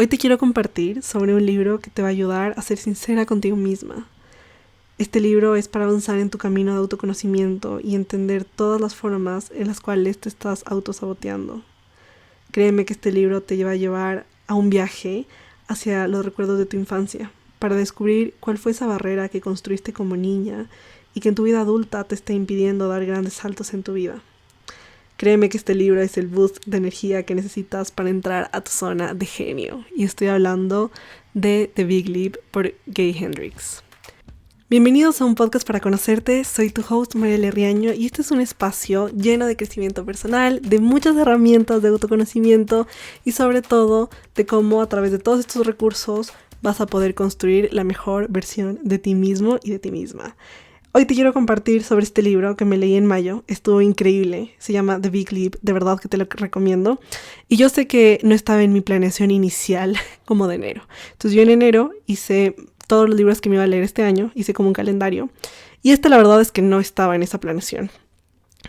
Hoy te quiero compartir sobre un libro que te va a ayudar a ser sincera contigo misma. Este libro es para avanzar en tu camino de autoconocimiento y entender todas las formas en las cuales te estás autosaboteando. Créeme que este libro te va a llevar a un viaje hacia los recuerdos de tu infancia, para descubrir cuál fue esa barrera que construiste como niña y que en tu vida adulta te está impidiendo dar grandes saltos en tu vida. Créeme que este libro es el boost de energía que necesitas para entrar a tu zona de genio. Y estoy hablando de The Big Leap por Gay Hendricks. Bienvenidos a un podcast para conocerte. Soy tu host, Mariela Riaño, y este es un espacio lleno de crecimiento personal, de muchas herramientas de autoconocimiento y sobre todo de cómo a través de todos estos recursos vas a poder construir la mejor versión de ti mismo y de ti misma. Hoy te quiero compartir sobre este libro que me leí en mayo. Estuvo increíble. Se llama The Big Leap. De verdad que te lo recomiendo. Y yo sé que no estaba en mi planeación inicial como de enero. Entonces yo en enero hice todos los libros que me iba a leer este año. Hice como un calendario. Y la verdad es que no estaba en esa planeación.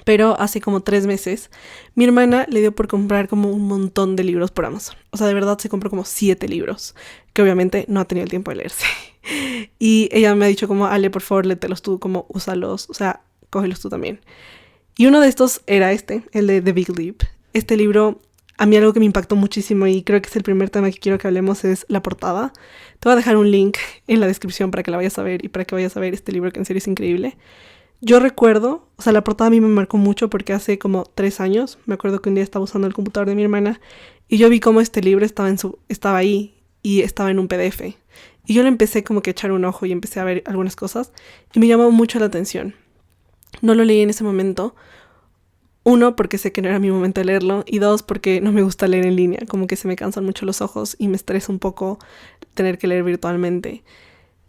Pero hace como 3 meses, mi hermana le dio por comprar como un montón de libros por Amazon. O sea, de verdad se compró como 7 libros, que obviamente no ha tenido el tiempo de leerse. Y ella me ha dicho como, Ale, por favor, lételos tú, como úsalos, o sea, cógelos tú también. Y uno de estos era el de The Big Leap. Este libro, a mí algo que me impactó muchísimo y creo que es el primer tema que quiero que hablemos es la portada. Te voy a dejar un link en la descripción para que la vayas a ver y para que vayas a ver este libro que en serio es increíble. Yo recuerdo, o sea, la portada a mí me marcó mucho porque hace como 3 años, me acuerdo que un día estaba usando el computador de mi hermana y yo vi cómo este libro estaba ahí y estaba en un PDF. Y yo le empecé como que a echar un ojo y empecé a ver algunas cosas y me llamó mucho la atención. No lo leí en ese momento. 1, porque sé que no era mi momento de leerlo, y 2, porque no me gusta leer en línea, como que se me cansan mucho los ojos y me estresa un poco tener que leer virtualmente.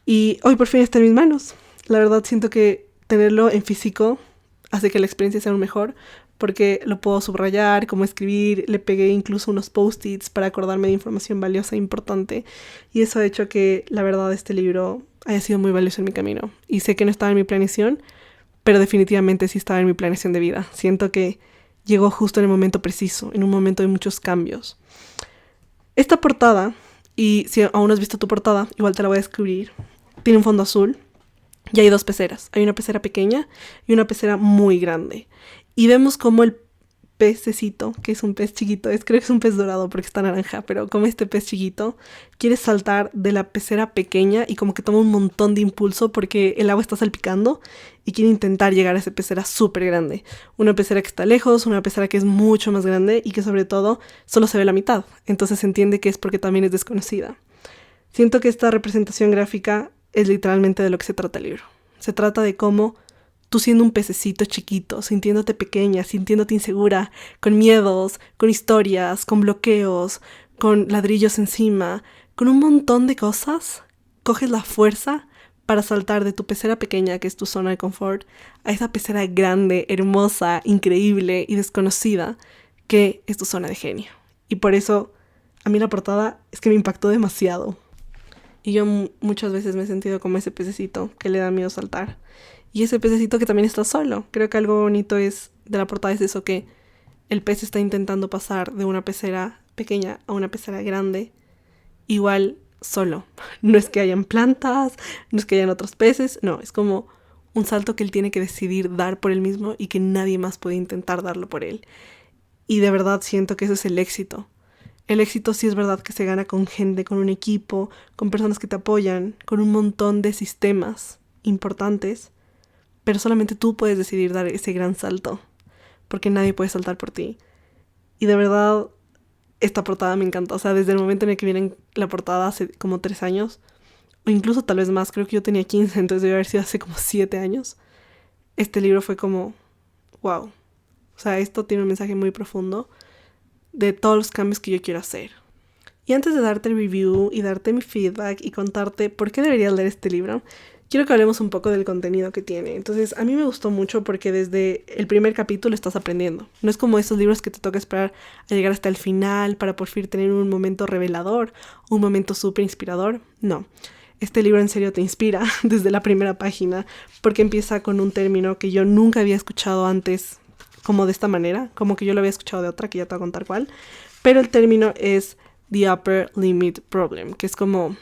Y hoy por fin está en mis manos. La verdad siento que tenerlo en físico hace que la experiencia sea aún mejor porque lo puedo subrayar, como escribir, le pegué incluso unos post-its para acordarme de información valiosa e importante y eso ha hecho que la verdad este libro haya sido muy valioso en mi camino y sé que no estaba en mi planeación, pero definitivamente sí estaba en mi planeación de vida. Siento que llegó justo en el momento preciso, en un momento de muchos cambios. Esta portada, y si aún no has visto tu portada, igual te la voy a describir, tiene un fondo azul. Y hay 2 peceras. Hay una pecera pequeña y una pecera muy grande. Y vemos como el pececito, que es un pez chiquito, creo que es un pez dorado porque está naranja, pero como este pez chiquito quiere saltar de la pecera pequeña y como que toma un montón de impulso porque el agua está salpicando y quiere intentar llegar a esa pecera súper grande. Una pecera que está lejos, una pecera que es mucho más grande y que sobre todo solo se ve la mitad. Entonces se entiende que es porque también es desconocida. Siento que esta representación gráfica es literalmente de lo que se trata el libro. Se trata de cómo tú siendo un pececito chiquito, sintiéndote pequeña, sintiéndote insegura, con miedos, con historias, con bloqueos, con ladrillos encima, con un montón de cosas, coges la fuerza para saltar de tu pecera pequeña, que es tu zona de confort, a esa pecera grande, hermosa, increíble y desconocida, que es tu zona de genio. Y por eso, a mí la portada es que me impactó demasiado. Y yo muchas veces me he sentido como ese pececito que le da miedo saltar. Y ese pececito que también está solo. Creo que algo bonito de la portada es eso, que el pez está intentando pasar de una pecera pequeña a una pecera grande, igual solo. No es que hayan plantas, no es que hayan otros peces, no, es como un salto que él tiene que decidir dar por él mismo y que nadie más puede intentar darlo por él. Y de verdad siento que ese es el éxito. El éxito sí es verdad que se gana con gente, con un equipo, con personas que te apoyan, con un montón de sistemas importantes, pero solamente tú puedes decidir dar ese gran salto, porque nadie puede saltar por ti. Y de verdad, esta portada me encanta. O sea, desde el momento en el que viene la portada hace como 3 años, o incluso tal vez más, creo que yo tenía 15, entonces debe haber sido hace como 7 años. Este libro fue como, wow. O sea, esto tiene un mensaje muy profundo de todos los cambios que yo quiero hacer. Y antes de darte el review y darte mi feedback y contarte por qué deberías leer este libro, quiero que hablemos un poco del contenido que tiene. Entonces, a mí me gustó mucho porque desde el primer capítulo estás aprendiendo. No es como esos libros que te toca esperar a llegar hasta el final para por fin tener un momento revelador, un momento súper inspirador. No, este libro en serio te inspira desde la primera página porque empieza con un término que yo nunca había escuchado antes como de esta manera, como que yo lo había escuchado de otra, que ya te voy a contar cuál, pero el término es the upper limit problem, que es como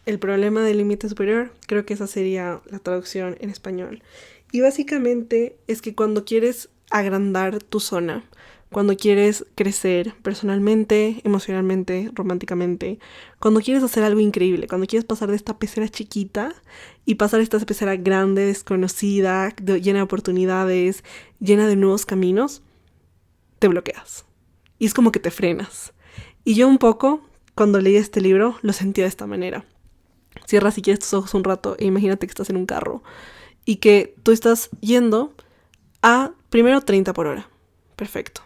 el problema del límite superior. Creo que esa sería la traducción en español. Y básicamente es que cuando quieres agrandar tu zona, cuando quieres crecer personalmente, emocionalmente, románticamente, cuando quieres hacer algo increíble, cuando quieres pasar de esta pecera chiquita y pasar a esta pecera grande, desconocida, llena de oportunidades, llena de nuevos caminos, te bloqueas. Y es como que te frenas. Y yo un poco, cuando leí este libro, lo sentía de esta manera. Cierra si quieres tus ojos un rato e imagínate que estás en un carro y que tú estás yendo a primero 30 por hora. Perfecto.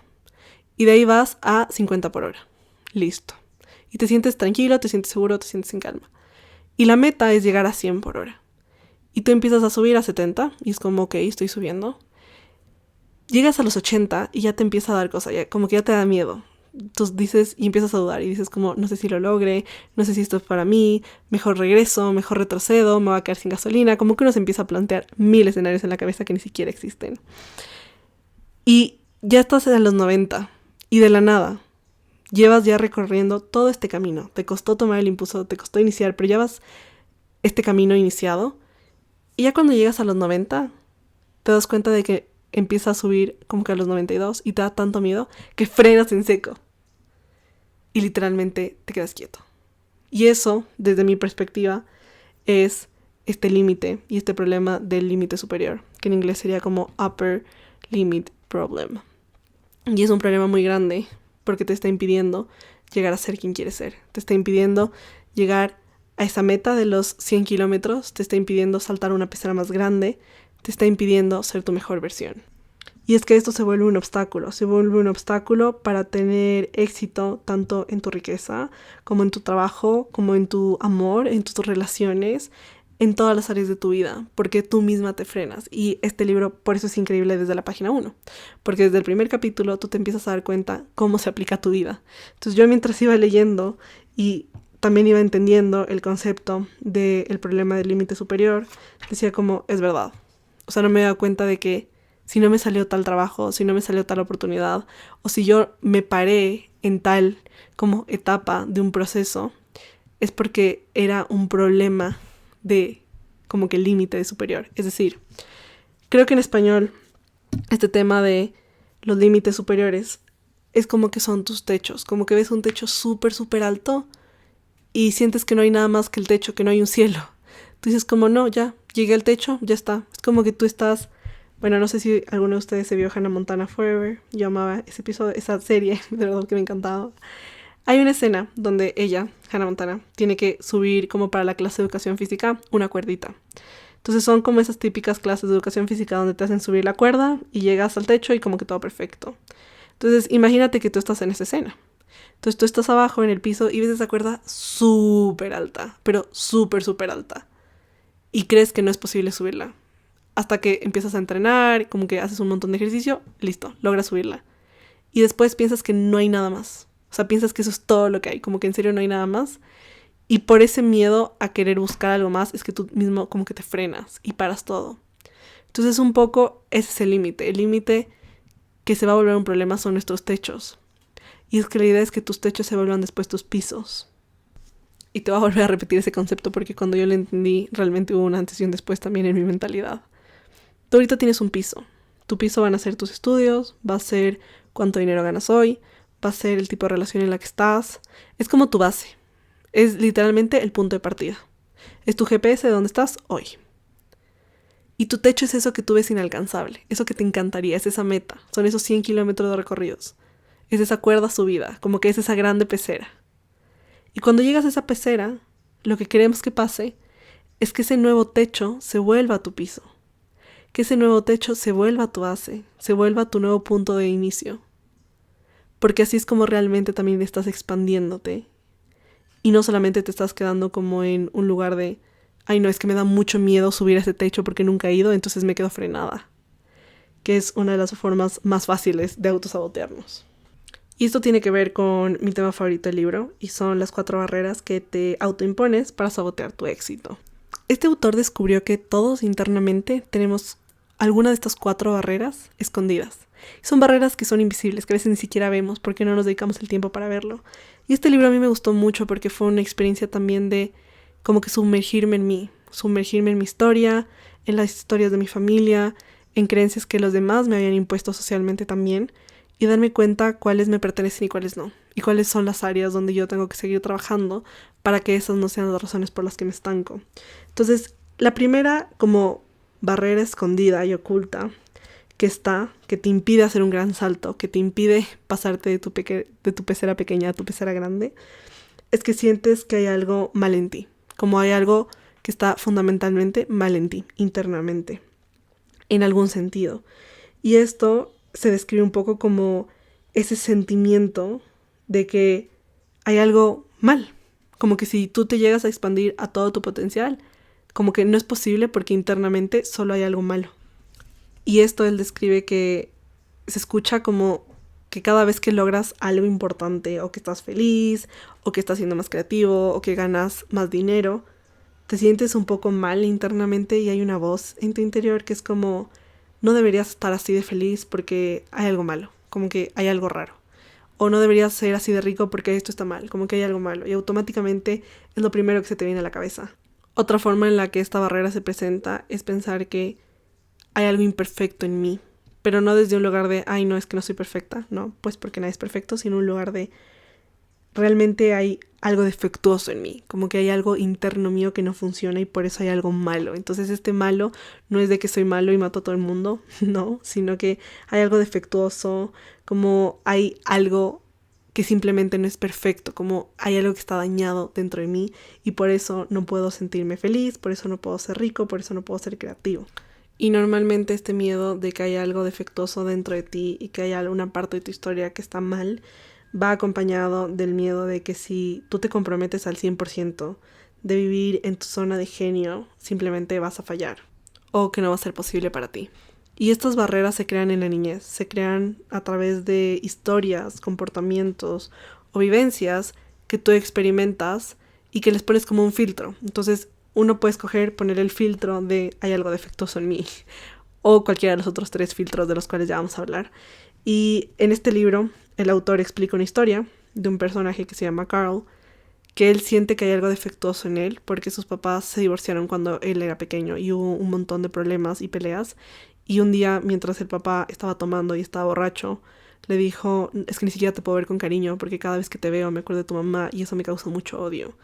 Y de ahí vas a 50 por hora. Listo. Y te sientes tranquilo, te sientes seguro, te sientes en calma. Y la meta es llegar a 100 por hora. Y tú empiezas a subir a 70 y es como, ok, estoy subiendo. Llegas a los 80 y ya te empieza a dar cosa, ya, como que ya te da miedo. Entonces dices y empiezas a dudar y dices como, no sé si lo logre, no sé si esto es para mí, mejor regreso, mejor retrocedo, me voy a quedar sin gasolina. Como que uno se empieza a plantear 1000 escenarios en la cabeza que ni siquiera existen. Y ya estás en los 90 y de la nada llevas ya recorriendo todo este camino. Te costó tomar el impulso, te costó iniciar, pero ya vas este camino iniciado. Y ya cuando llegas a los 90, te das cuenta de que empieza a subir como que a los 92 y te da tanto miedo que frenas en seco. Y literalmente te quedas quieto. Y eso, desde mi perspectiva, es este límite y este problema del límite superior, que en inglés sería como upper limit problem. Y es un problema muy grande porque te está impidiendo llegar a ser quien quieres ser. Te está impidiendo llegar a esa meta de los 100 kilómetros, te está impidiendo saltar una pecera más grande, te está impidiendo ser tu mejor versión. Y es que esto se vuelve un obstáculo para tener éxito tanto en tu riqueza, como en tu trabajo, como en tu amor, en tus relaciones, en todas las áreas de tu vida, porque tú misma te frenas. Y este libro por eso es increíble desde la página 1, porque desde el primer capítulo tú te empiezas a dar cuenta cómo se aplica a tu vida. Entonces yo mientras iba leyendo y también iba entendiendo el concepto del problema del límite superior, decía como, es verdad. O sea, no me he dado cuenta de que si no me salió tal trabajo, si no me salió tal oportunidad, o si yo me paré en tal como etapa de un proceso, es porque era un problema de como que el límite superior. Es decir, creo que en español este tema de los límites superiores es como que son tus techos, como que ves un techo súper, súper alto y sientes que no hay nada más que el techo, que no hay un cielo. Tú dices como, no, ya, llegué al techo, ya está. Es como que tú estás... Bueno, no sé si alguno de ustedes se vio Hannah Montana Forever. Yo amaba ese episodio, esa serie, de verdad que me encantaba. Hay una escena donde ella, Hannah Montana, tiene que subir como para la clase de educación física una cuerdita. Entonces son como esas típicas clases de educación física donde te hacen subir la cuerda y llegas al techo y como que todo perfecto. Entonces imagínate que tú estás en esa escena. Entonces tú estás abajo en el piso y ves esa cuerda súper alta, pero súper, súper alta. Y crees que no es posible subirla. Hasta que empiezas a entrenar, como que haces un montón de ejercicio, listo, logras subirla. Y después piensas que no hay nada más. O sea, piensas que eso es todo lo que hay, como que en serio no hay nada más. Y por ese miedo a querer buscar algo más es que tú mismo como que te frenas y paras todo. Entonces un poco ese es el límite que se va a volver un problema son nuestros techos. Y es que la idea es que tus techos se vuelvan después tus pisos. Y te voy a volver a repetir ese concepto porque cuando yo lo entendí realmente hubo un antes y un después también en mi mentalidad. Tú ahorita tienes un piso. Tu piso van a ser tus estudios, va a ser cuánto dinero ganas hoy, va a ser el tipo de relación en la que estás. Es como tu base. Es literalmente el punto de partida. Es tu GPS de dónde estás hoy. Y tu techo es eso que tú ves inalcanzable, eso que te encantaría, es esa meta. Son esos 100 kilómetros de recorridos. Es esa cuerda subida, como que es esa grande pecera. Y cuando llegas a esa pecera, lo que queremos que pase es que ese nuevo techo se vuelva tu piso. Que ese nuevo techo se vuelva tu base, se vuelva tu nuevo punto de inicio. Porque así es como realmente también estás expandiéndote. Y no solamente te estás quedando como en un lugar de, ay no, es que me da mucho miedo subir a ese techo porque nunca he ido, entonces me quedo frenada. Que es una de las formas más fáciles de autosabotearnos. Y esto tiene que ver con mi tema favorito del libro, y son las 4 barreras que te autoimpones para sabotear tu éxito. Este autor descubrió que todos internamente tenemos alguna de estas 4 barreras escondidas. Son barreras que son invisibles, que a veces ni siquiera vemos porque no nos dedicamos el tiempo para verlo. Y este libro a mí me gustó mucho porque fue una experiencia también de como que sumergirme en mí, sumergirme en mi historia, en las historias de mi familia, en creencias que los demás me habían impuesto socialmente también, y darme cuenta cuáles me pertenecen y cuáles no, y cuáles son las áreas donde yo tengo que seguir trabajando para que esas no sean las razones por las que me estanco. Entonces, la primera como barrera escondida y oculta que te impide hacer un gran salto, que te impide pasarte de tu pecera pequeña a tu pecera grande, es que sientes que hay algo mal en ti, como hay algo que está fundamentalmente mal en ti, internamente, en algún sentido. Y esto se describe un poco como ese sentimiento de que hay algo mal, como que si tú te llegas a expandir a todo tu potencial, como que no es posible porque internamente solo hay algo malo. Y esto él describe que se escucha como que cada vez que logras algo importante, o que estás feliz, o que estás siendo más creativo, o que ganas más dinero, te sientes un poco mal internamente y hay una voz en tu interior que es como, no deberías estar así de feliz porque hay algo malo, como que hay algo raro. O no deberías ser así de rico porque esto está mal, como que hay algo malo. Y automáticamente es lo primero que se te viene a la cabeza. Otra forma en la que esta barrera se presenta es pensar que hay algo imperfecto en mí, pero no desde un lugar de, ay, no, es que no soy perfecta, no, pues porque nadie es perfecto, sino un lugar de, realmente hay algo defectuoso en mí, como que hay algo interno mío que no funciona y por eso hay algo malo. Entonces este malo no es de que soy malo y mato a todo el mundo, no, sino que hay algo defectuoso, como hay algo que simplemente no es perfecto, como hay algo que está dañado dentro de mí y por eso no puedo sentirme feliz, por eso no puedo ser rico, por eso no puedo ser creativo. Y normalmente este miedo de que hay algo defectuoso dentro de ti y que hay alguna parte de tu historia que está mal, va acompañado del miedo de que si tú te comprometes al 100% de vivir en tu zona de genio, simplemente vas a fallar o que no va a ser posible para ti. Y estas barreras se crean en la niñez, se crean a través de historias, comportamientos o vivencias que tú experimentas y que les pones como un filtro. Entonces, uno puede escoger poner el filtro de hay algo defectuoso en mí o cualquiera de los otros 3 filtros de los cuales ya vamos a hablar. Y en este libro el autor explica una historia de un personaje que se llama Carl, que él siente que hay algo defectuoso en él porque sus papás se divorciaron cuando él era pequeño y hubo un montón de problemas y peleas. Y un día, mientras el papá estaba tomando y estaba borracho, le dijo, es que ni siquiera te puedo ver con cariño porque cada vez que te veo me acuerdo de tu mamá y eso me causa mucho odio.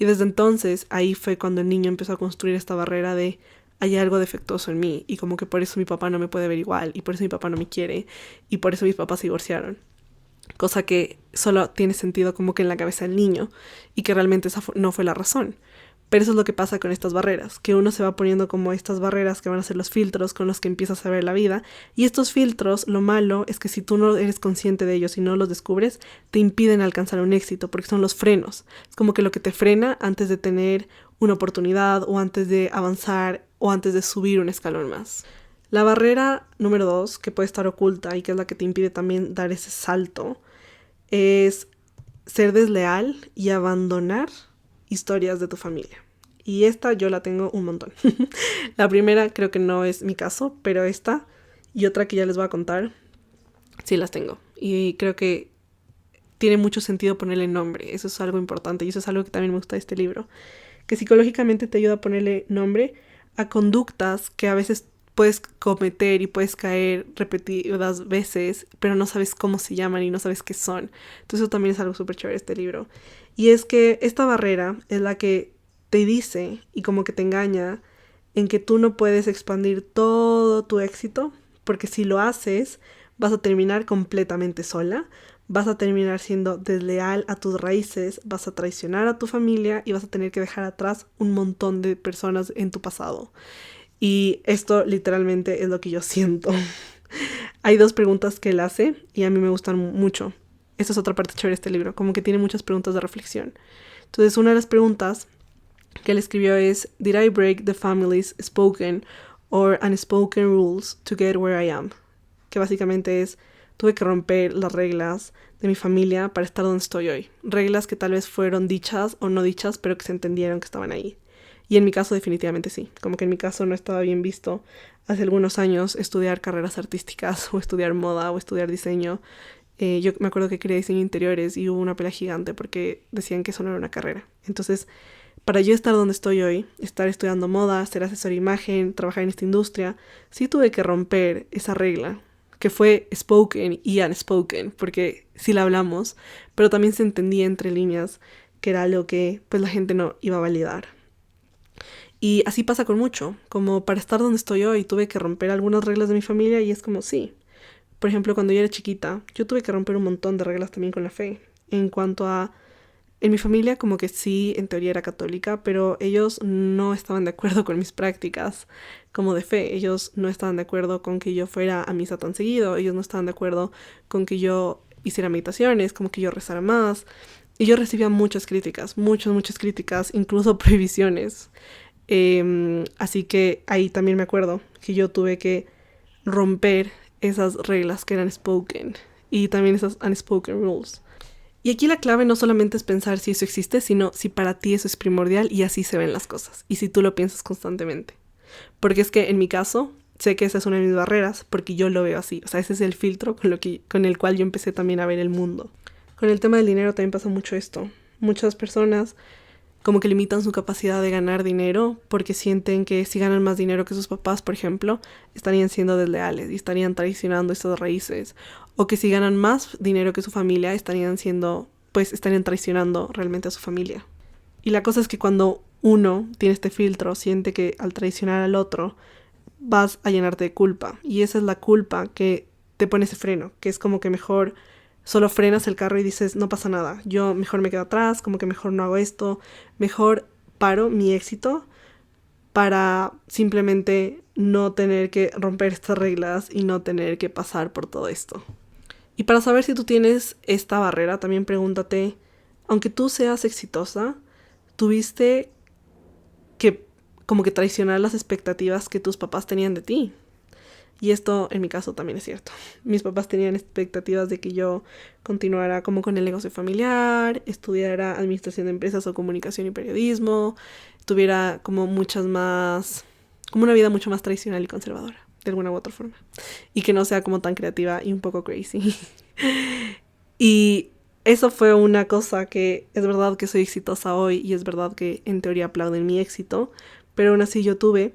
Y desde entonces, ahí fue cuando el niño empezó a construir esta barrera de hay algo defectuoso en mí y como que por eso mi papá no me puede ver igual y por eso mi papá no me quiere y por eso mis papás se divorciaron. Cosa que solo tiene sentido como que en la cabeza del niño y que realmente esa no fue la razón. Pero eso es lo que pasa con estas barreras, que uno se va poniendo como estas barreras que van a ser los filtros con los que empiezas a ver la vida. Y estos filtros, lo malo es que si tú no eres consciente de ellos y no los descubres, te impiden alcanzar un éxito, porque son los frenos. Es como que lo que te frena antes de tener una oportunidad o antes de avanzar o antes de subir un escalón más. La barrera número 2, que puede estar oculta y que es la que te impide también dar ese salto, es ser desleal y abandonar historias de tu familia. Y esta yo la tengo un montón. La primera creo que no es mi caso, pero esta y otra que ya les voy a contar, sí las tengo. Y creo que tiene mucho sentido ponerle nombre. Eso es algo importante y eso es algo que también me gusta de este libro. Que psicológicamente te ayuda a ponerle nombre a conductas que a veces puedes cometer y puedes caer repetidas veces, pero no sabes cómo se llaman y no sabes qué son. Entonces eso también es algo súper chévere de este libro. Y es que esta barrera es la que te dice y como que te engaña en que tú no puedes expandir todo tu éxito, porque si lo haces vas a terminar completamente sola, vas a terminar siendo desleal a tus raíces, vas a traicionar a tu familia y vas a tener que dejar atrás un montón de personas en tu pasado. Y esto literalmente es lo que yo siento. Hay 2 preguntas que él hace y a mí me gustan mucho. Esta es otra parte chévere de este libro, como que tiene muchas preguntas de reflexión. Entonces, una de las preguntas que él escribió es, ¿Did I break the family's spoken or unspoken rules to get where I am? Que básicamente es, tuve que romper las reglas de mi familia para estar donde estoy hoy. Reglas que tal vez fueron dichas o no dichas, pero que se entendieron que estaban ahí. Y en mi caso definitivamente sí, como que en mi caso no estaba bien visto hace algunos años estudiar carreras artísticas o estudiar moda o estudiar diseño. Yo me acuerdo que quería diseño de interiores y hubo una pelea gigante porque decían que eso no era una carrera. Entonces, para yo estar donde estoy hoy, estar estudiando moda, ser asesor de imagen, trabajar en esta industria, sí tuve que romper esa regla, que fue spoken y unspoken, porque sí la hablamos, pero también se entendía entre líneas que era algo que pues la gente no iba a validar. Y así pasa con mucho, como para estar donde estoy hoy tuve que romper algunas reglas de mi familia y es como sí. Por ejemplo, cuando yo era chiquita, yo tuve que romper un montón de reglas también con la fe. En cuanto a... En mi familia como que sí, en teoría era católica, pero ellos no estaban de acuerdo con mis prácticas como de fe. Ellos no estaban de acuerdo con que yo fuera a misa tan seguido. Ellos no estaban de acuerdo con que yo hiciera meditaciones, como que yo rezara más. Y yo recibía muchas críticas, muchas críticas, incluso prohibiciones. Así que ahí también me acuerdo que yo tuve que romper esas reglas que eran spoken y también esas unspoken rules. Y aquí la clave no solamente es pensar si eso existe, sino si para ti eso es primordial y así se ven las cosas, y si tú lo piensas constantemente. Porque es que en mi caso, sé que esa es una de mis barreras, porque yo lo veo así. O sea, ese es el filtro con el cual yo empecé también a ver el mundo. Con el tema del dinero también pasa mucho esto. Muchas personas como que limitan su capacidad de ganar dinero porque sienten que si ganan más dinero que sus papás, por ejemplo, estarían siendo desleales y estarían traicionando esas raíces. O que si ganan más dinero que su familia, estarían traicionando realmente a su familia. Y la cosa es que cuando uno tiene este filtro, siente que al traicionar al otro, vas a llenarte de culpa. Y esa es la culpa que te pone ese freno, que es como que mejor solo frenas el carro y dices, no pasa nada, yo mejor me quedo atrás, como que mejor no hago esto, mejor paro mi éxito para simplemente no tener que romper estas reglas y no tener que pasar por todo esto. Y para saber si tú tienes esta barrera, también pregúntate, aunque tú seas exitosa, tuviste que como que traicionar las expectativas que tus papás tenían de ti. Y esto en mi caso también es cierto. Mis papás tenían expectativas de que yo continuara como con el negocio familiar, estudiara administración de empresas o comunicación y periodismo, tuviera como como una vida mucho más tradicional y conservadora, de alguna u otra forma. Y que no sea como tan creativa y un poco crazy. Y eso fue una cosa que es verdad que soy exitosa hoy y es verdad que en teoría aplauden mi éxito, pero aún así yo tuve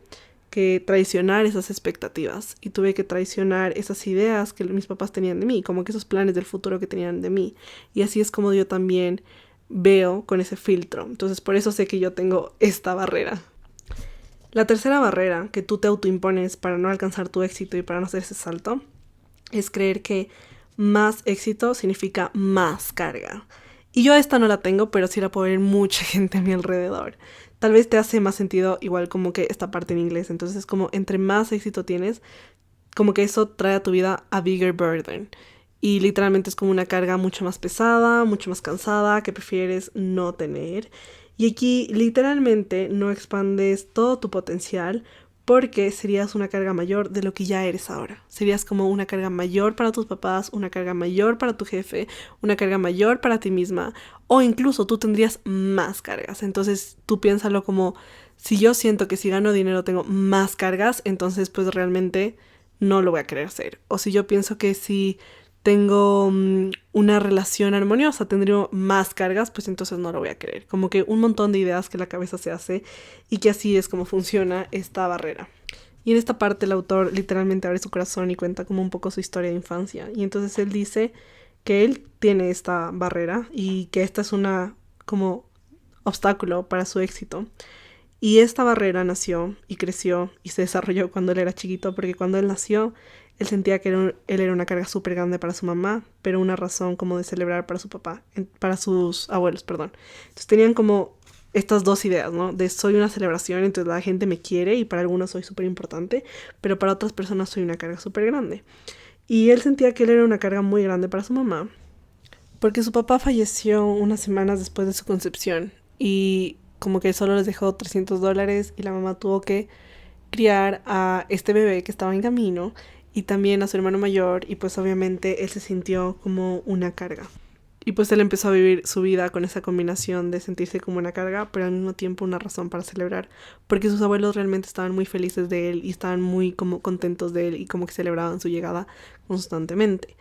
que traicionar esas expectativas y tuve que traicionar esas ideas que mis papás tenían de mí, como que esos planes del futuro que tenían de mí. Y así es como yo también veo con ese filtro. Entonces por eso sé que yo tengo esta barrera. La tercera barrera que tú te autoimpones para no alcanzar tu éxito y para no hacer ese salto es creer que más éxito significa más carga. Y yo esta no la tengo, pero sí la puedo ver mucha gente a mi alrededor. Tal vez te hace más sentido igual como que esta parte en inglés. Entonces es como entre más éxito tienes, como que eso trae a tu vida a bigger burden. Y literalmente es como una carga mucho más pesada, mucho más cansada, que prefieres no tener. Y aquí literalmente no expandes todo tu potencial porque serías una carga mayor de lo que ya eres ahora. Serías como una carga mayor para tus papás, una carga mayor para tu jefe, una carga mayor para ti misma, o incluso tú tendrías más cargas. Entonces tú piénsalo como, si yo siento que si gano dinero tengo más cargas, entonces pues realmente no lo voy a querer hacer. O si yo pienso que si tengo una relación armoniosa, tendría más cargas, pues entonces no lo voy a querer. Como que un montón de ideas que la cabeza se hace y que así es como funciona esta barrera. Y en esta parte el autor literalmente abre su corazón y cuenta como un poco su historia de infancia. Y entonces él dice que él tiene esta barrera y que esta es una como obstáculo para su éxito. Y esta barrera nació y creció y se desarrolló cuando él era chiquito, porque cuando él nació, él sentía que él era una carga súper grande para su mamá, pero una razón como de celebrar para su papá, para sus abuelos, perdón. Entonces tenían como estas dos ideas, ¿no? De soy una celebración, entonces la gente me quiere y para algunos soy súper importante, pero para otras personas soy una carga súper grande. Y él sentía que él era una carga muy grande para su mamá, porque su papá falleció unas semanas después de su concepción y como que solo les dejó $300 y la mamá tuvo que criar a este bebé que estaba en camino y también a su hermano mayor y pues obviamente él se sintió como una carga. Y pues él empezó a vivir su vida con esa combinación de sentirse como una carga, pero al mismo tiempo una razón para celebrar, porque sus abuelos realmente estaban muy felices de él y estaban muy como contentos de él y como que celebraban su llegada constantemente.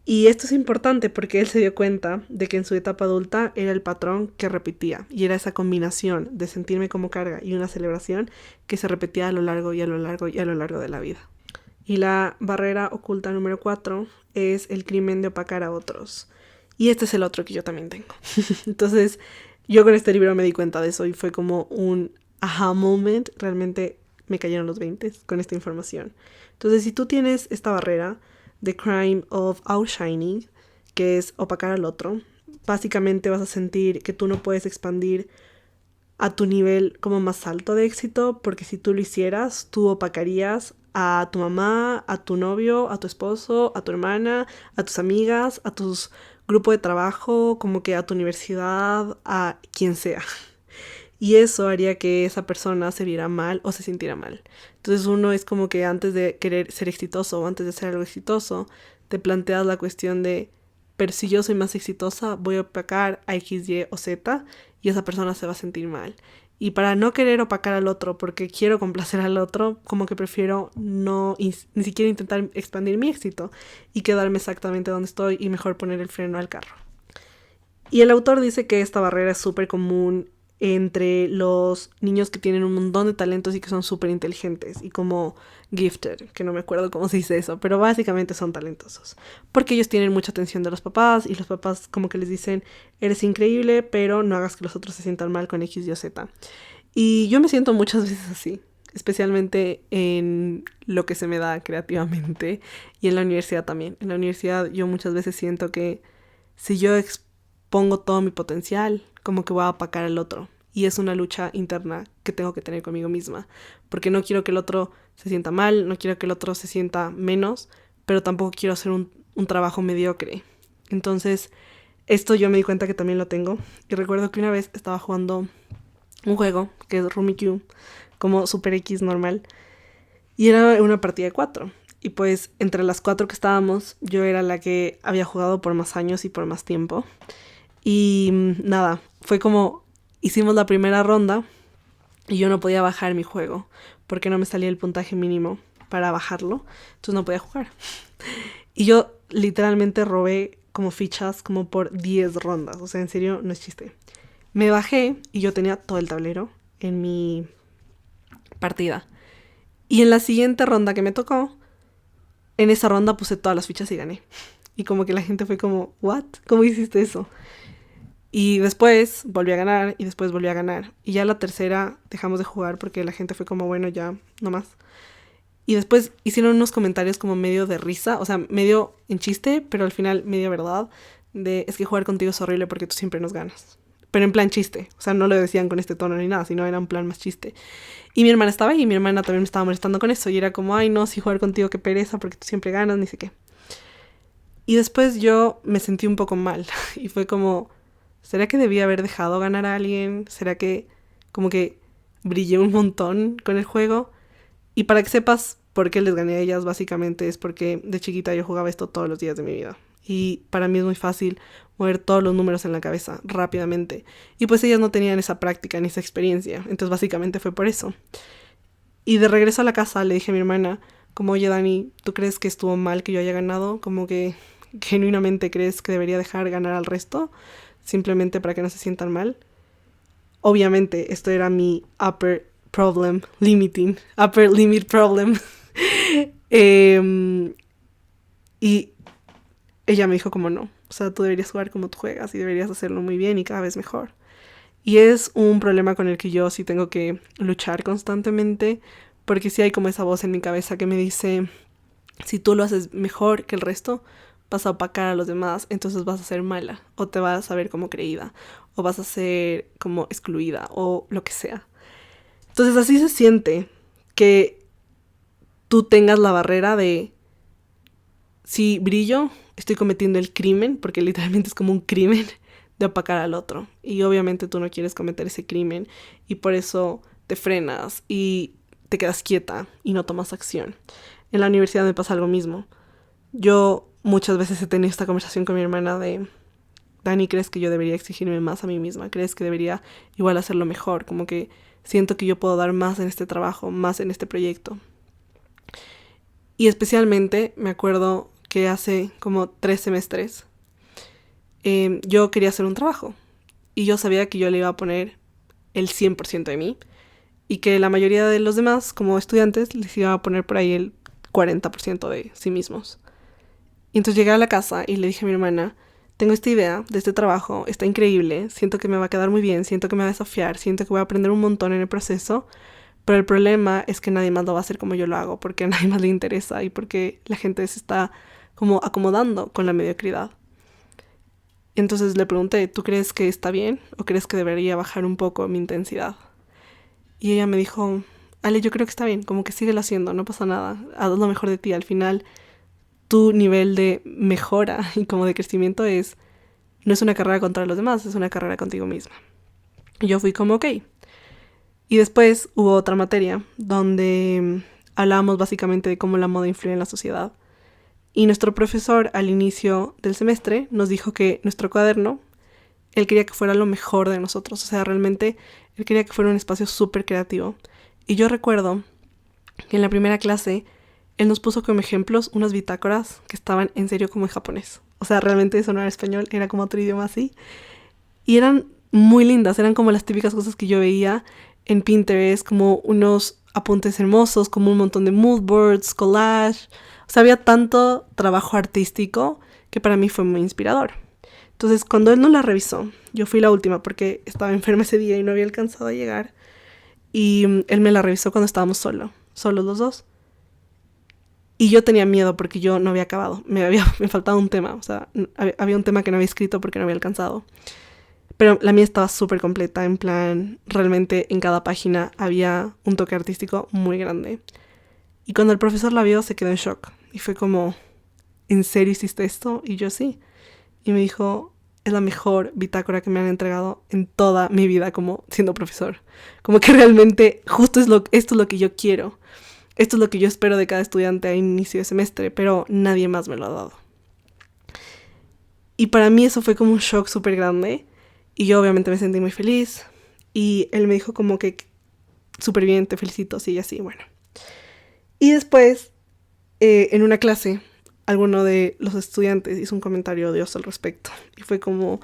Y esto es importante porque él se dio cuenta de que en su etapa adulta era el patrón que repetía y era esa combinación de sentirme como carga y una celebración que se repetía a lo largo y a lo largo y a lo largo de la vida. Y la barrera oculta número 4 es el crimen de opacar a otros. Y este es el otro que yo también tengo. Entonces, yo con este libro me di cuenta de eso y fue como un aha moment. Realmente me cayeron los 20 con esta información. Entonces, si tú tienes esta barrera, The Crime of Outshining, que es opacar al otro, básicamente vas a sentir que tú no puedes expandir a tu nivel como más alto de éxito, porque si tú lo hicieras, tú opacarías a tu mamá, a tu novio, a tu esposo, a tu hermana, a tus amigas, a tus grupos de trabajo, como que a tu universidad, a quien sea. Y eso haría que esa persona se viera mal o se sintiera mal. Entonces uno es como que antes de querer ser exitoso o antes de ser algo exitoso, te planteas la cuestión de, pero si yo soy más exitosa, voy a opacar a X, Y o Z y esa persona se va a sentir mal. Y para no querer opacar al otro, porque quiero complacer al otro, como que prefiero no ni siquiera intentar expandir mi éxito y quedarme exactamente donde estoy y mejor poner el freno al carro. Y el autor dice que esta barrera es súper común entre los niños que tienen un montón de talentos y que son súper inteligentes y como gifted, que no me acuerdo cómo se dice eso, pero básicamente son talentosos, porque ellos tienen mucha atención de los papás y los papás como que les dicen, eres increíble, pero no hagas que los otros se sientan mal con X, Y o Z. Y yo me siento muchas veces así, especialmente en lo que se me da creativamente y en la universidad también. En la universidad yo muchas veces siento que si yo expongo todo mi potencial, como que voy a opacar al otro. Y es una lucha interna que tengo que tener conmigo misma, porque no quiero que el otro se sienta mal, no quiero que el otro se sienta menos, pero tampoco quiero hacer un trabajo mediocre. Entonces, esto yo me di cuenta que también lo tengo. Y recuerdo que una vez estaba jugando un juego que es Rummikub, como Super X normal, y era una partida de 4. Y pues entre las 4 que estábamos, yo era la que había jugado por más años y por más tiempo. Y nada, fue como hicimos la primera ronda y yo no podía bajar mi juego porque no me salía el puntaje mínimo para bajarlo, entonces no podía jugar. Y yo literalmente robé como fichas como por 10 rondas, o sea, en serio, no es chiste. Me bajé y yo tenía todo el tablero en mi partida. Y en la siguiente ronda que me tocó, en esa ronda puse todas las fichas y gané. Y como que la gente fue como, ¿what? ¿Cómo hiciste eso? Y después volví a ganar y después volví a ganar. Y ya la tercera dejamos de jugar porque la gente fue como, bueno, ya, no más. Y después hicieron unos comentarios como medio de risa, o sea, medio en chiste, pero al final medio verdad, de es que jugar contigo es horrible porque tú siempre nos ganas. Pero en plan chiste, o sea, no lo decían con este tono ni nada, sino era un plan más chiste. Y mi hermana estaba ahí y mi hermana también me estaba molestando con eso. Y era como, ay, no, si jugar contigo qué pereza porque tú siempre ganas, ni sé qué. Y después yo me sentí un poco mal y fue como, ¿será que debía haber dejado ganar a alguien? ¿Será que como que brillé un montón con el juego? Y para que sepas por qué les gané a ellas, básicamente es porque de chiquita yo jugaba esto todos los días de mi vida. Y para mí es muy fácil mover todos los números en la cabeza rápidamente. Y pues ellas no tenían esa práctica ni esa experiencia. Entonces básicamente fue por eso. Y de regreso a la casa le dije a mi hermana, como, oye Dani, ¿tú crees que estuvo mal que yo haya ganado? Como que genuinamente crees que debería dejar ganar al resto, simplemente para que no se sientan mal. Obviamente esto era mi upper limit problem. Y ella me dijo como no, o sea, tú deberías jugar como tú juegas y deberías hacerlo muy bien y cada vez mejor. Y es un problema con el que yo sí tengo que luchar constantemente, porque sí hay como esa voz en mi cabeza que me dice, si tú lo haces mejor que el resto, vas a opacar a los demás, entonces vas a ser mala, o te vas a ver como creída, o vas a ser como excluida, o lo que sea. Entonces así se siente que tú tengas la barrera de, si brillo, estoy cometiendo el crimen, porque literalmente es como un crimen, de opacar al otro. Y obviamente tú no quieres cometer ese crimen y por eso te frenas y te quedas quieta y no tomas acción. En la universidad me pasa algo mismo. Yo muchas veces he tenido esta conversación con mi hermana de, Dani, ¿crees que yo debería exigirme más a mí misma? ¿Crees que debería igual hacerlo mejor? Como que siento que yo puedo dar más en este trabajo, más en este proyecto. Y especialmente me acuerdo que hace como 3 semestres yo quería hacer un trabajo. Y yo sabía que yo le iba a poner el 100% de mí. Y que la mayoría de los demás, como estudiantes, les iba a poner por ahí el 40% de sí mismos. Y entonces llegué a la casa y le dije a mi hermana, tengo esta idea de este trabajo, está increíble, siento que me va a quedar muy bien, siento que me va a desafiar, siento que voy a aprender un montón en el proceso, pero el problema es que nadie más lo va a hacer como yo lo hago, porque a nadie más le interesa y porque la gente se está como acomodando con la mediocridad. Entonces le pregunté, ¿tú crees que está bien o crees que debería bajar un poco mi intensidad? Y ella me dijo, Ale, yo creo que está bien, como que síguelo haciendo, no pasa nada, haz lo mejor de ti. Al final, tu nivel de mejora y como de crecimiento no es una carrera contra los demás, es una carrera contigo misma. Y yo fui como, ok. Y después hubo otra materia donde hablábamos básicamente de cómo la moda influye en la sociedad. Y nuestro profesor al inicio del semestre nos dijo que nuestro cuaderno, él quería que fuera lo mejor de nosotros. O sea, realmente él quería que fuera un espacio súper creativo. Y yo recuerdo que en la primera clase él nos puso como ejemplos unas bitácoras que estaban en serio como en japonés. O sea, realmente eso no era español, era como otro idioma así. Y eran muy lindas, eran como las típicas cosas que yo veía en Pinterest, como unos apuntes hermosos, como un montón de mood boards, collage. O sea, había tanto trabajo artístico que para mí fue muy inspirador. Entonces, cuando él no la revisó, yo fui la última porque estaba enferma ese día y no había alcanzado a llegar. Y él me la revisó cuando estábamos solos los dos. Y yo tenía miedo porque yo no había acabado. Me faltaba un tema. O sea, había un tema que no había escrito porque no había alcanzado. Pero la mía estaba súper completa. En plan, realmente en cada página había un toque artístico muy grande. Y cuando el profesor la vio, se quedó en shock. Y fue como, ¿en serio hiciste esto? Y yo sí. Y me dijo, es la mejor bitácora que me han entregado en toda mi vida como siendo profesor. Como que realmente justo esto es lo que yo quiero. Esto es lo que yo espero de cada estudiante a inicio de semestre, pero nadie más me lo ha dado. Y para mí eso fue como un shock súper grande. Y yo obviamente me sentí muy feliz. Y él me dijo como que súper bien, te felicito, sí, y así, bueno. Y después, en una clase, alguno de los estudiantes hizo un comentario odioso al respecto. Y fue como,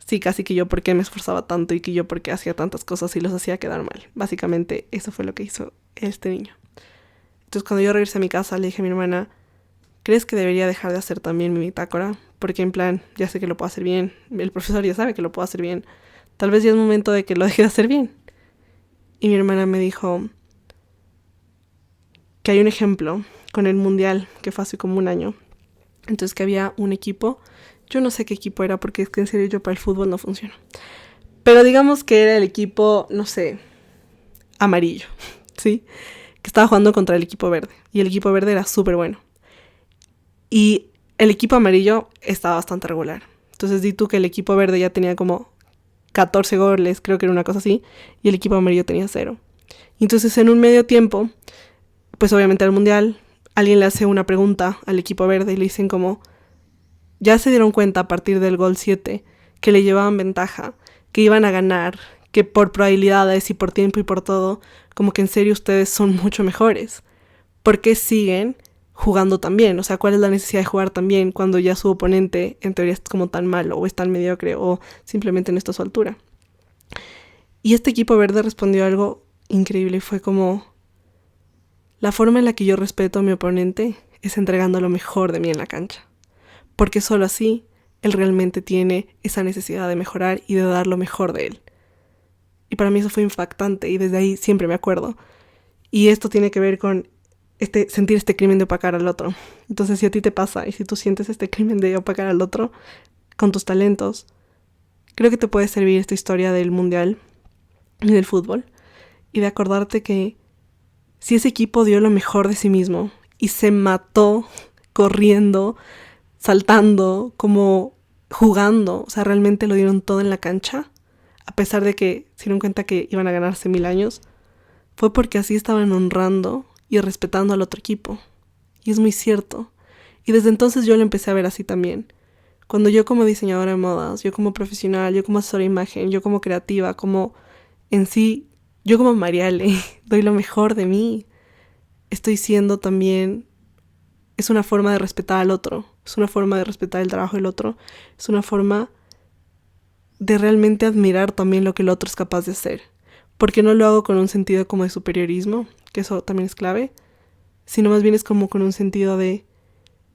sí, casi que yo por qué me esforzaba tanto y que yo por qué hacía tantas cosas y los hacía quedar mal. Básicamente eso fue lo que hizo este niño. Entonces cuando yo regresé a mi casa le dije a mi hermana, ¿crees que debería dejar de hacer también mi bitácora? Porque en plan, ya sé que lo puedo hacer bien. El profesor ya sabe que lo puedo hacer bien. Tal vez ya es momento de que lo deje de hacer bien. Y mi hermana me dijo que hay un ejemplo con el mundial que fue hace como un año. Entonces que había un equipo, yo no sé qué equipo era porque es que en serio yo para el fútbol no funciono. Pero digamos que era el equipo, no sé, amarillo, ¿sí? Que estaba jugando contra el equipo verde. Y el equipo verde era súper bueno. Y el equipo amarillo estaba bastante regular. Entonces di tú que el equipo verde ya tenía como 14 goles, creo que era una cosa así. Y el equipo amarillo tenía 0. Y entonces en un medio tiempo, pues obviamente al mundial, alguien le hace una pregunta al equipo verde y le dicen como, ya se dieron cuenta a partir del gol 7 que le llevaban ventaja, que iban a ganar, que por probabilidades y por tiempo y por todo, como que en serio ustedes son mucho mejores. ¿Por qué siguen jugando tan bien? O sea, ¿cuál es la necesidad de jugar tan bien cuando ya su oponente en teoría es como tan malo o es tan mediocre o simplemente no está a su altura? Y este equipo verde respondió algo increíble y fue como, la forma en la que yo respeto a mi oponente es entregando lo mejor de mí en la cancha. Porque solo así él realmente tiene esa necesidad de mejorar y de dar lo mejor de él. Y para mí eso fue impactante y desde ahí siempre me acuerdo. Y esto tiene que ver con sentir este crimen de opacar al otro. Entonces si a ti te pasa y si tú sientes este crimen de opacar al otro con tus talentos, creo que te puede servir esta historia del mundial y del fútbol y de acordarte que si ese equipo dio lo mejor de sí mismo y se mató corriendo, saltando, como jugando, o sea, realmente lo dieron todo en la cancha, a pesar de que se dieron cuenta que iban a ganarse 1000 años, fue porque así estaban honrando y respetando al otro equipo. Y es muy cierto. Y desde entonces yo lo empecé a ver así también. Cuando yo como diseñadora de modas, yo como profesional, yo como asesora de imagen, yo como creativa, como en sí, yo como Mariale, doy lo mejor de mí, estoy siendo también, es una forma de respetar al otro, es una forma de respetar el trabajo del otro, es una forma de realmente admirar también lo que el otro es capaz de hacer. Porque no lo hago con un sentido como de superiorismo, que eso también es clave, sino más bien es como con un sentido de,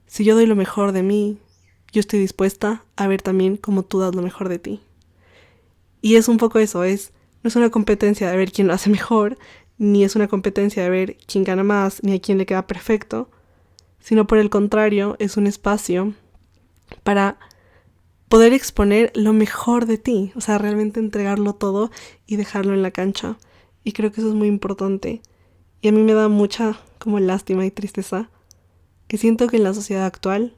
si yo doy lo mejor de mí, yo estoy dispuesta a ver también cómo tú das lo mejor de ti. Y es un poco eso, no es una competencia de ver quién lo hace mejor, ni es una competencia de ver quién gana más, ni a quién le queda perfecto, sino por el contrario, es un espacio para poder exponer lo mejor de ti, o sea, realmente entregarlo todo y dejarlo en la cancha. Y creo que eso es muy importante. Y a mí me da mucha como lástima y tristeza que siento que en la sociedad actual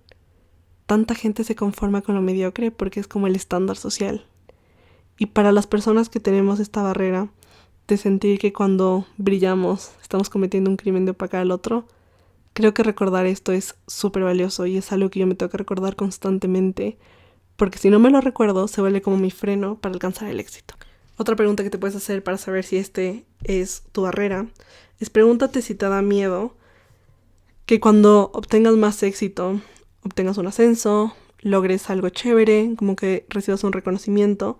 tanta gente se conforma con lo mediocre porque es como el estándar social. Y para las personas que tenemos esta barrera de sentir que cuando brillamos estamos cometiendo un crimen de opacar al otro, creo que recordar esto es súper valioso y es algo que yo me tengo que recordar constantemente, porque si no me lo recuerdo se vuelve como mi freno para alcanzar el éxito. Otra pregunta que te puedes hacer para saber si este es tu barrera es pregúntate si te da miedo que cuando obtengas más éxito, obtengas un ascenso, logres algo chévere, como que recibas un reconocimiento,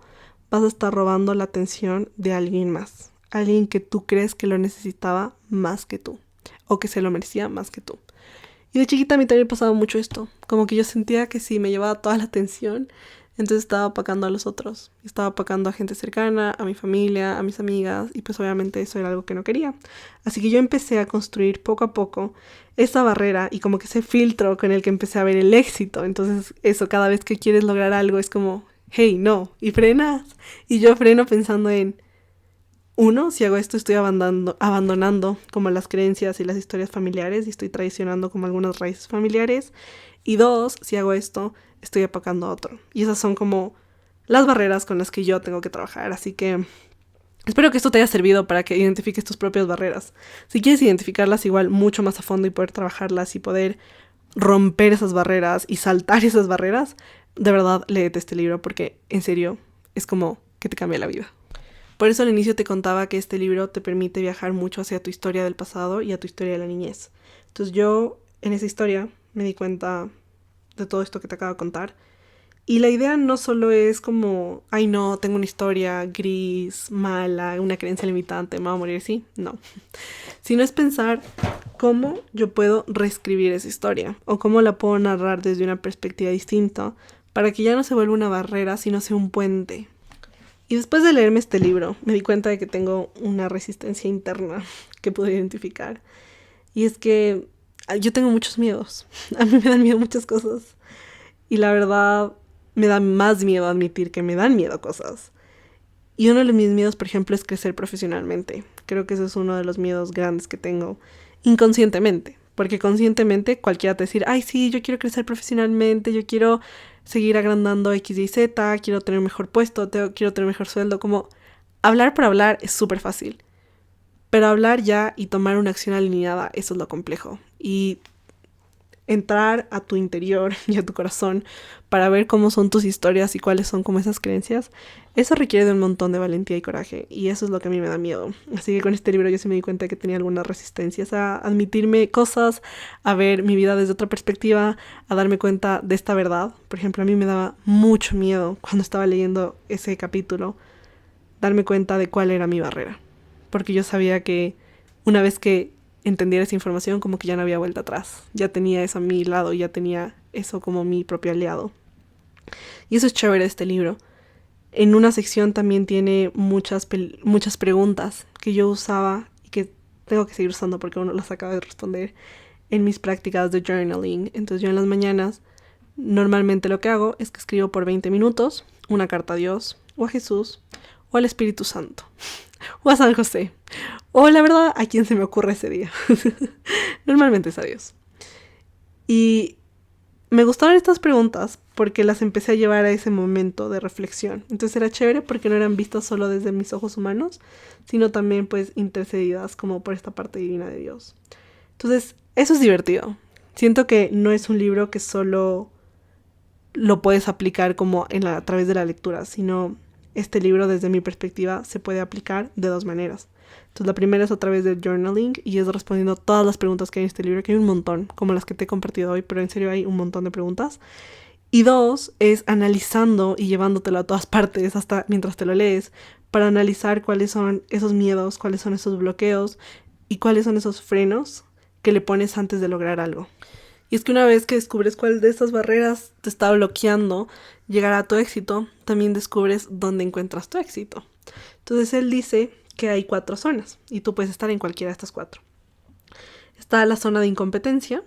vas a estar robando la atención de alguien más. Alguien que tú crees que lo necesitaba más que tú, o que se lo merecía más que tú. Y de chiquita a mí también pasaba mucho esto, como que yo sentía que si me llevaba toda la atención, entonces estaba opacando a los otros, estaba opacando a gente cercana, a mi familia, a mis amigas, y pues obviamente eso era algo que no quería. Así que yo empecé a construir poco a poco esa barrera y como que ese filtro con el que empecé a ver el éxito. Entonces eso, cada vez que quieres lograr algo es como, hey, no, y frenas. Y yo freno pensando en, uno, si hago esto estoy abandonando como las creencias y las historias familiares y estoy traicionando como algunas raíces familiares. Y dos, si hago esto estoy apacando a otro. Y esas son como las barreras con las que yo tengo que trabajar. Así que espero que esto te haya servido para que identifiques tus propias barreras. Si quieres identificarlas igual mucho más a fondo y poder trabajarlas y poder romper esas barreras y saltar esas barreras, de verdad léete este libro porque en serio es como que te cambia la vida. Por eso al inicio te contaba que este libro te permite viajar mucho hacia tu historia del pasado y a tu historia de la niñez. Entonces yo en esa historia me di cuenta de todo esto que te acabo de contar. Y la idea no solo es como, ay no, tengo una historia gris, mala, una creencia limitante, me voy a morir, sí, no. Sino es pensar cómo yo puedo reescribir esa historia o cómo la puedo narrar desde una perspectiva distinta para que ya no se vuelva una barrera, sino sea un puente. Y después de leerme este libro, me di cuenta de que tengo una resistencia interna que pude identificar. Y es que yo tengo muchos miedos. A mí me dan miedo muchas cosas. Y la verdad, me da más miedo admitir que me dan miedo cosas. Y uno de mis miedos, por ejemplo, es crecer profesionalmente. Creo que ese es uno de los miedos grandes que tengo inconscientemente. Porque conscientemente cualquiera te decir, ay, sí, yo quiero crecer profesionalmente, yo quiero seguir agrandando X, Y, Z, quiero tener un mejor puesto, quiero tener un mejor sueldo. Como hablar por hablar es súper fácil. Pero hablar ya y tomar una acción alineada, eso es lo complejo. Y entrar a tu interior y a tu corazón para ver cómo son tus historias y cuáles son como esas creencias, eso requiere de un montón de valentía y coraje, y eso es lo que a mí me da miedo. Así que con este libro yo sí me di cuenta que tenía algunas resistencias a admitirme cosas, a ver mi vida desde otra perspectiva, a darme cuenta de esta verdad. Por ejemplo, a mí me daba mucho miedo cuando estaba leyendo ese capítulo darme cuenta de cuál era mi barrera, porque yo sabía que una vez que entendiera esa información, como que ya no había vuelta atrás. Ya tenía eso a mi lado, ya tenía eso como mi propio aliado. Y eso es chévere de este libro. En una sección también tiene muchas preguntas que yo usaba y que tengo que seguir usando porque uno las acaba de responder en mis prácticas de journaling. Entonces yo en las mañanas normalmente lo que hago es que escribo por 20 minutos una carta a Dios o a Jesús o al Espíritu Santo o a San José, o la verdad a quien se me ocurre ese día. Normalmente es a Dios. Y me gustaron estas preguntas porque las empecé a llevar a ese momento de reflexión. Entonces era chévere porque no eran vistas solo desde mis ojos humanos, sino también pues intercedidas como por esta parte divina de Dios. Entonces eso es divertido. Siento que no es un libro que solo lo puedes aplicar como a través de la lectura, sino este libro, desde mi perspectiva, se puede aplicar de dos maneras. Entonces, la primera es a través del journaling y es respondiendo todas las preguntas que hay en este libro, que hay un montón, como las que te he compartido hoy, pero en serio hay un montón de preguntas. Y dos, es analizando y llevándotelo a todas partes hasta mientras te lo lees, para analizar cuáles son esos miedos, cuáles son esos bloqueos y cuáles son esos frenos que le pones antes de lograr algo. Y es que una vez que descubres cuál de estas barreras te está bloqueando llegar a tu éxito, también descubres dónde encuentras tu éxito. Entonces él dice que hay 4 zonas y tú puedes estar en cualquiera de estas 4. Está la zona de incompetencia,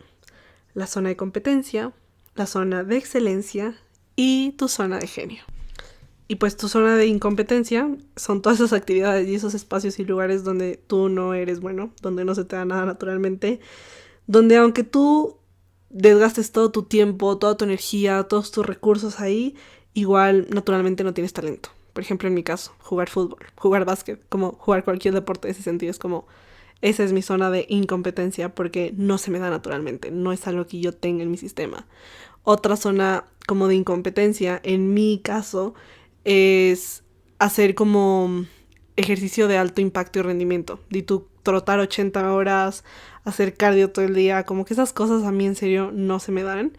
la zona de competencia, la zona de excelencia y tu zona de genio. Y pues tu zona de incompetencia son todas esas actividades y esos espacios y lugares donde tú no eres bueno, donde no se te da nada naturalmente, donde aunque tú desgastes todo tu tiempo, toda tu energía, todos tus recursos ahí, igual naturalmente no tienes talento. Por ejemplo, en mi caso, jugar fútbol, jugar básquet, como jugar cualquier deporte de ese sentido, es como, esa es mi zona de incompetencia porque no se me da naturalmente, no es algo que yo tenga en mi sistema. Otra zona como de incompetencia, en mi caso, es hacer como ejercicio de alto impacto y rendimiento. De tú trotar 80 horas, hacer cardio todo el día, como que esas cosas a mí en serio no se me dan.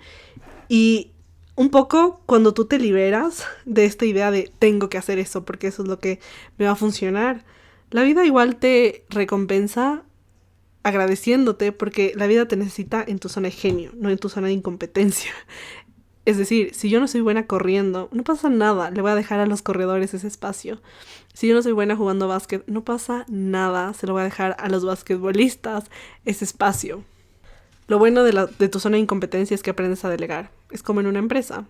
Y un poco cuando tú te liberas de esta idea de tengo que hacer eso porque eso es lo que me va a funcionar, la vida igual te recompensa agradeciéndote porque la vida te necesita en tu zona de genio, no en tu zona de incompetencia. Es decir, si yo no soy buena corriendo, no pasa nada, le voy a dejar a los corredores ese espacio. Si yo no soy buena jugando básquet, no pasa nada, se lo voy a dejar a los basquetbolistas ese espacio. Lo bueno de tu zona de incompetencia es que aprendes a delegar. Es como en una empresa.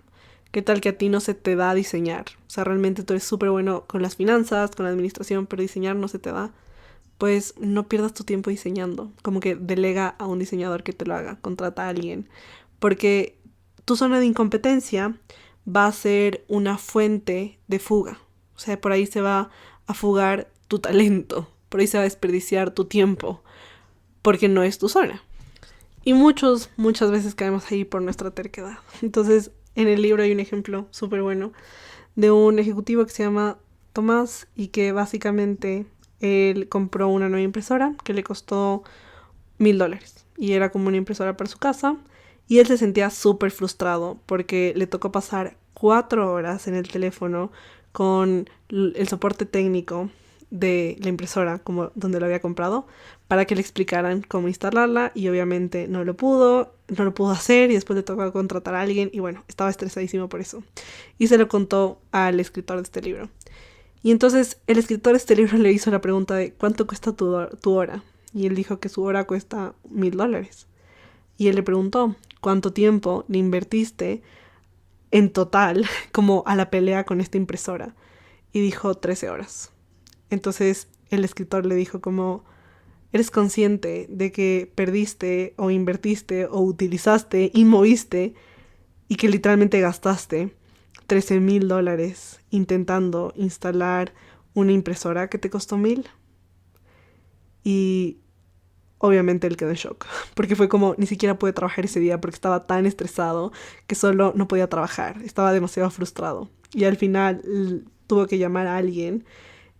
¿Qué tal que a ti no se te da diseñar? O sea, realmente tú eres súper bueno con las finanzas, con la administración, pero diseñar no se te da. Pues no pierdas tu tiempo diseñando. Como que delega a un diseñador que te lo haga, contrata a alguien. Porque tu zona de incompetencia va a ser una fuente de fuga. O sea, por ahí se va a fugar tu talento. Por ahí se va a desperdiciar tu tiempo. Porque no es tu zona. Y muchas veces caemos ahí por nuestra terquedad. Entonces, en el libro hay un ejemplo súper bueno de un ejecutivo que se llama Tomás y que básicamente él compró una nueva impresora que le costó $1,000 y era como una impresora para su casa y él se sentía súper frustrado porque le tocó pasar 4 horas en el teléfono con el soporte técnico de la impresora como donde lo había comprado para que le explicaran cómo instalarla y obviamente no lo pudo hacer y después le tocó contratar a alguien y bueno, estaba estresadísimo por eso y se lo contó al escritor de este libro. Y entonces el escritor de este libro le hizo la pregunta de ¿cuánto cuesta tu hora? Y él dijo que su hora cuesta $1,000. Y él le preguntó ¿cuánto tiempo le invertiste en total como a la pelea con esta impresora? Y dijo 13 horas. Entonces el escritor le dijo como ¿eres consciente de que perdiste o invertiste o utilizaste y moviste y que literalmente gastaste $13,000 intentando instalar una impresora que te costó 1,000? Y obviamente él quedó en shock, porque fue como, ni siquiera pude trabajar ese día porque estaba tan estresado que solo no podía trabajar, estaba demasiado frustrado. Y al final tuvo que llamar a alguien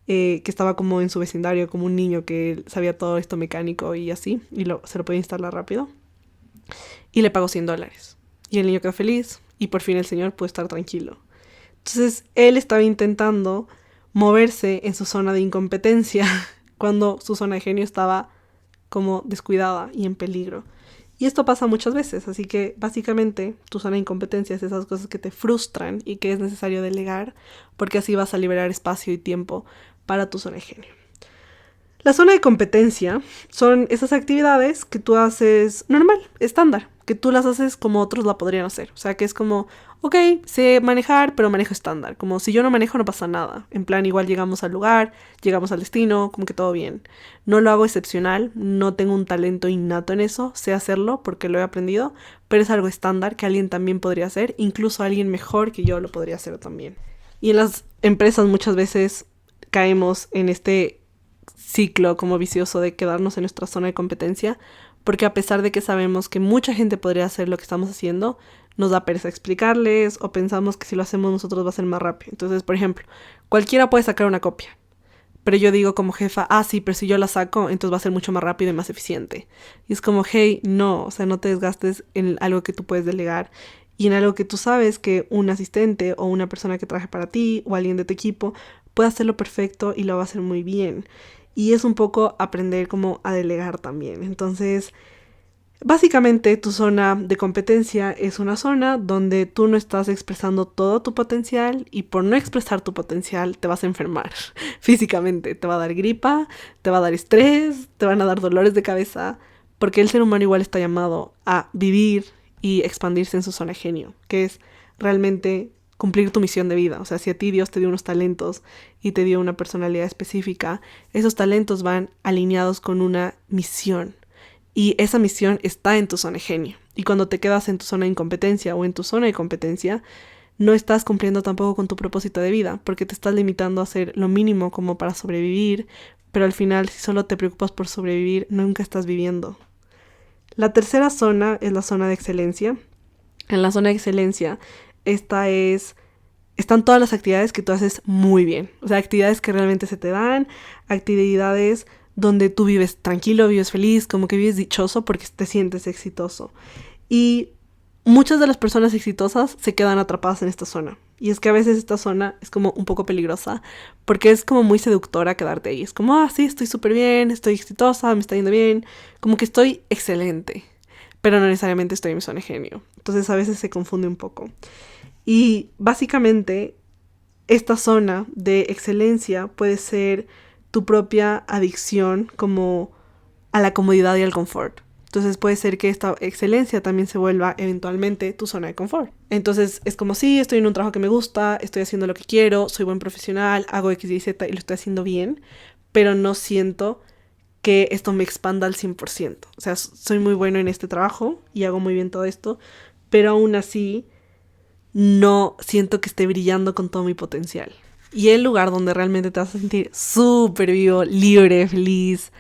que estaba como en su vecindario, como un niño que sabía todo esto mecánico y así, y se lo podía instalar rápido. Y le pagó $100. Y el niño quedó feliz y por fin el señor pudo estar tranquilo. Entonces él estaba intentando moverse en su zona de incompetencia cuando su zona de genio estaba como descuidada y en peligro. Y esto pasa muchas veces, así que básicamente tu zona de incompetencia es esas cosas que te frustran y que es necesario delegar porque así vas a liberar espacio y tiempo para tu zona de genio. La zona de competencia son esas actividades que tú haces normal, estándar, que tú las haces como otros la podrían hacer. O sea, que es como, ok, sé manejar, pero manejo estándar. Como si yo no manejo no pasa nada. En plan, igual llegamos al lugar, llegamos al destino, como que todo bien. No lo hago excepcional, no tengo un talento innato en eso, sé hacerlo porque lo he aprendido, pero es algo estándar que alguien también podría hacer, incluso alguien mejor que yo lo podría hacer también. Y en las empresas muchas veces caemos en este ciclo como vicioso de quedarnos en nuestra zona de competencia, porque a pesar de que sabemos que mucha gente podría hacer lo que estamos haciendo, nos da pereza explicarles o pensamos que si lo hacemos nosotros va a ser más rápido. Entonces, por ejemplo, cualquiera puede sacar una copia. Pero yo digo como jefa, sí, pero si yo la saco, entonces va a ser mucho más rápido y más eficiente. Y es como, hey, no, o sea, no te desgastes en algo que tú puedes delegar y en algo que tú sabes que un asistente o una persona que trabaje para ti o alguien de tu equipo puede hacerlo perfecto y lo va a hacer muy bien. Y es un poco aprender como a delegar también. Entonces, básicamente tu zona de competencia es una zona donde tú no estás expresando todo tu potencial y por no expresar tu potencial te vas a enfermar físicamente. Te va a dar gripa, te va a dar estrés, te van a dar dolores de cabeza, porque el ser humano igual está llamado a vivir y expandirse en su zona genio, que es realmente cumplir tu misión de vida. O sea, si a ti Dios te dio unos talentos y te dio una personalidad específica, esos talentos van alineados con una misión. Y esa misión está en tu zona de genio. Y cuando te quedas en tu zona de incompetencia o en tu zona de competencia, no estás cumpliendo tampoco con tu propósito de vida, porque te estás limitando a hacer lo mínimo como para sobrevivir, pero al final, si solo te preocupas por sobrevivir, nunca estás viviendo. La tercera zona es la zona de excelencia. En la zona de excelencia, están todas las actividades que tú haces muy bien. O sea, actividades que realmente se te dan, actividades donde tú vives tranquilo, vives feliz, como que vives dichoso porque te sientes exitoso. Y muchas de las personas exitosas se quedan atrapadas en esta zona. Y es que a veces esta zona es como un poco peligrosa porque es como muy seductora quedarte ahí. Es como, sí, estoy súper bien, estoy exitosa, me está yendo bien, como que estoy excelente, pero no necesariamente estoy en mi zona de genio. Entonces a veces se confunde un poco. Y básicamente esta zona de excelencia puede ser tu propia adicción como a la comodidad y al confort. Entonces puede ser que esta excelencia también se vuelva eventualmente tu zona de confort. Entonces es como si estoy en un trabajo que me gusta, estoy haciendo lo que quiero, soy buen profesional, hago X, Y, Z y lo estoy haciendo bien, pero no siento que esto me expanda al 100%. O sea, soy muy bueno en este trabajo y hago muy bien todo esto, pero aún así no siento que esté brillando con todo mi potencial. Y el lugar donde realmente te vas a sentir súper vivo, libre, feliz,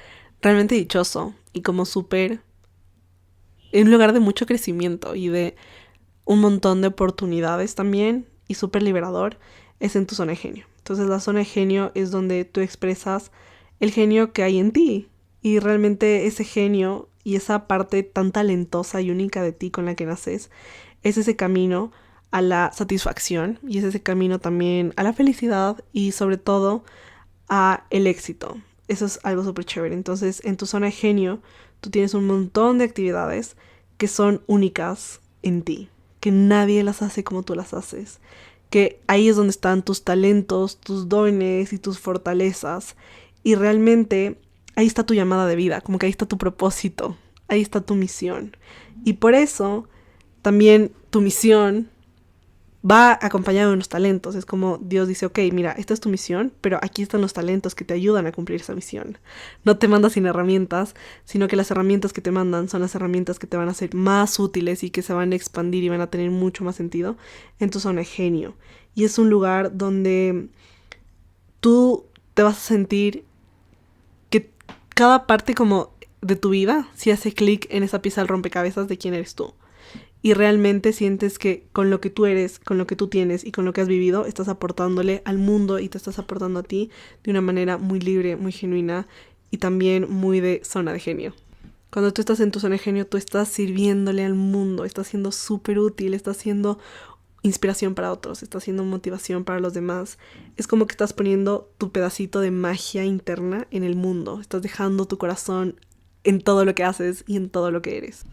realmente dichoso y como súper... en un lugar de mucho crecimiento y de un montón de oportunidades también y súper liberador, es en tu zona de genio. Entonces la zona de genio es donde tú expresas el genio que hay en ti y realmente ese genio y esa parte tan talentosa y única de ti con la que naces es ese camino a la satisfacción y es ese camino también a la felicidad y sobre todo a el éxito. Eso es algo súper chévere. Entonces, en tu zona de genio, tú tienes un montón de actividades que son únicas en ti, que nadie las hace como tú las haces, que ahí es donde están tus talentos, tus dones y tus fortalezas y realmente ahí está tu llamada de vida, como que ahí está tu propósito, ahí está tu misión. Y por eso también tu misión va acompañado de unos talentos. Es como Dios dice, ok, mira, esta es tu misión, pero aquí están los talentos que te ayudan a cumplir esa misión. No te manda sin herramientas, sino que las herramientas que te mandan son las herramientas que te van a hacer más útiles y que se van a expandir y van a tener mucho más sentido en tu zona de genio. Y es un lugar donde tú te vas a sentir que cada parte como de tu vida sí hace clic en esa pieza del rompecabezas de quién eres tú. Y realmente sientes que con lo que tú eres, con lo que tú tienes y con lo que has vivido, estás aportándole al mundo y te estás aportando a ti de una manera muy libre, muy genuina y también muy de zona de genio. Cuando tú estás en tu zona de genio, tú estás sirviéndole al mundo, estás siendo súper útil, estás siendo inspiración para otros, estás siendo motivación para los demás. Es como que estás poniendo tu pedacito de magia interna en el mundo, estás dejando tu corazón en todo lo que haces y en todo lo que eres.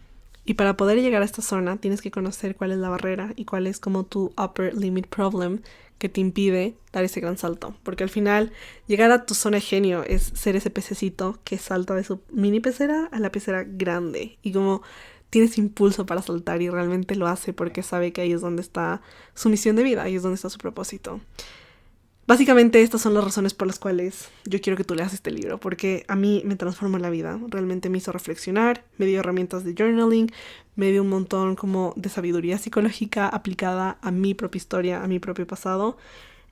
Y para poder llegar a esta zona tienes que conocer cuál es la barrera y cuál es como tu upper limit problem que te impide dar ese gran salto. Porque al final llegar a tu zona de genio es ser ese pececito que salta de su mini pecera a la pecera grande. Y como tienes impulso para saltar y realmente lo hace porque sabe que ahí es donde está su misión de vida, ahí es donde está su propósito. Básicamente estas son las razones por las cuales yo quiero que tú leas este libro, porque a mí me transformó la vida, realmente me hizo reflexionar, me dio herramientas de journaling, me dio un montón como de sabiduría psicológica aplicada a mi propia historia, a mi propio pasado.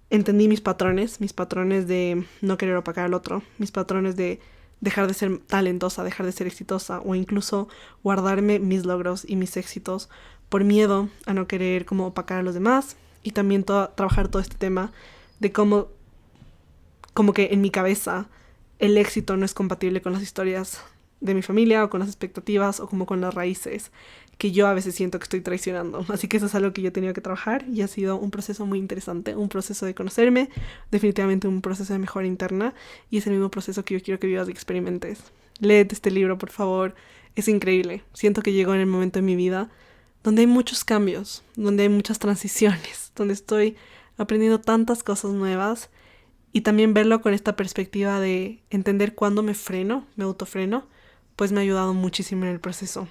Entendí mis patrones de no querer opacar al otro, mis patrones de dejar de ser talentosa, dejar de ser exitosa o incluso guardarme mis logros y mis éxitos por miedo a no querer como opacar a los demás, y también trabajar todo este tema de cómo como que en mi cabeza el éxito no es compatible con las historias de mi familia o con las expectativas o como con las raíces que yo a veces siento que estoy traicionando. Así que eso es algo que yo he tenido que trabajar y ha sido un proceso muy interesante, un proceso de conocerme, definitivamente un proceso de mejora interna, y es el mismo proceso que yo quiero que vivas y experimentes. Léete este libro, por favor, es increíble. Siento que llegó en el momento de mi vida donde hay muchos cambios, donde hay muchas transiciones, donde estoy aprendiendo tantas cosas nuevas, y también verlo con esta perspectiva de entender cuándo me freno, me autofreno, pues me ha ayudado muchísimo en el proceso.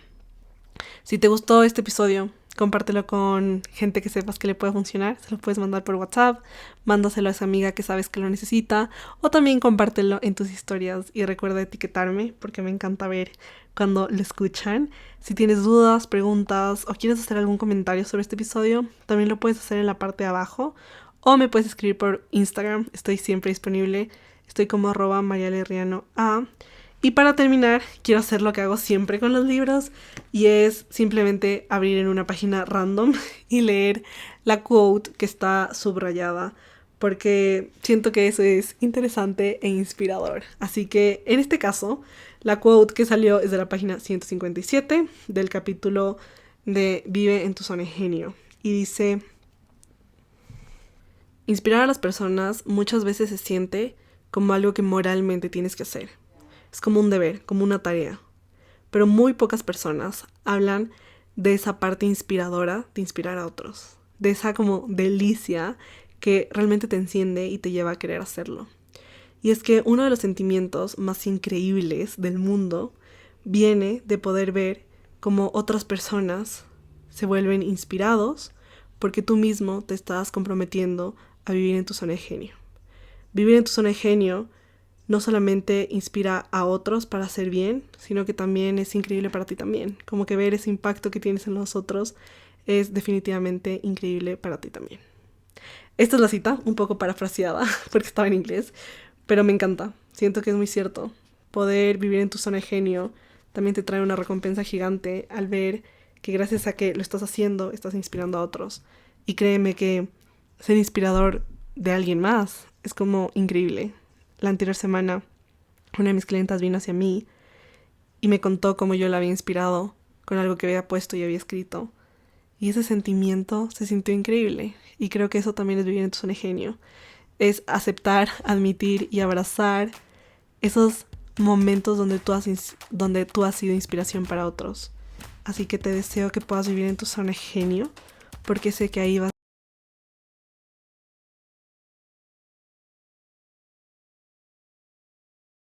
Si te gustó este episodio, compártelo con gente que sepas que le puede funcionar. Se lo puedes mandar por WhatsApp, mándaselo a esa amiga que sabes que lo necesita, o también compártelo en tus historias y recuerda etiquetarme porque me encanta ver cuando lo escuchan. Si tienes dudas, preguntas o quieres hacer algún comentario sobre este episodio, también lo puedes hacer en la parte de abajo o me puedes escribir por Instagram. Estoy siempre disponible. Estoy como @marialerrianoa. Y para terminar, quiero hacer lo que hago siempre con los libros, y es simplemente abrir en una página random y leer la quote que está subrayada, porque siento que eso es interesante e inspirador. Así que en este caso, la quote que salió es de la página 157 del capítulo de Vive en tu zona de genio. Y dice: inspirar a las personas muchas veces se siente como algo que moralmente tienes que hacer. Es como un deber, como una tarea. Pero muy pocas personas hablan de esa parte inspiradora de inspirar a otros. De esa como delicia que realmente te enciende y te lleva a querer hacerlo. Y es que uno de los sentimientos más increíbles del mundo viene de poder ver cómo otras personas se vuelven inspirados porque tú mismo te estás comprometiendo a vivir en tu zona de genio. Vivir en tu zona de genio no solamente inspira a otros para hacer bien, sino que también es increíble para ti también. Como que ver ese impacto que tienes en los otros es definitivamente increíble para ti también. Esta es la cita, un poco parafraseada, porque estaba en inglés, pero me encanta. Siento que es muy cierto. Poder vivir en tu zona de genio también te trae una recompensa gigante al ver que gracias a que lo estás haciendo, estás inspirando a otros. Y créeme que ser inspirador de alguien más es como increíble. La anterior semana, una de mis clientas vino hacia mí y me contó cómo yo la había inspirado con algo que había puesto y había escrito. Y ese sentimiento se sintió increíble. Y creo que eso también es vivir en tu zona de genio. Es aceptar, admitir y abrazar esos momentos donde tú has sido inspiración para otros. Así que te deseo que puedas vivir en tu zona de genio, porque sé que ahí vas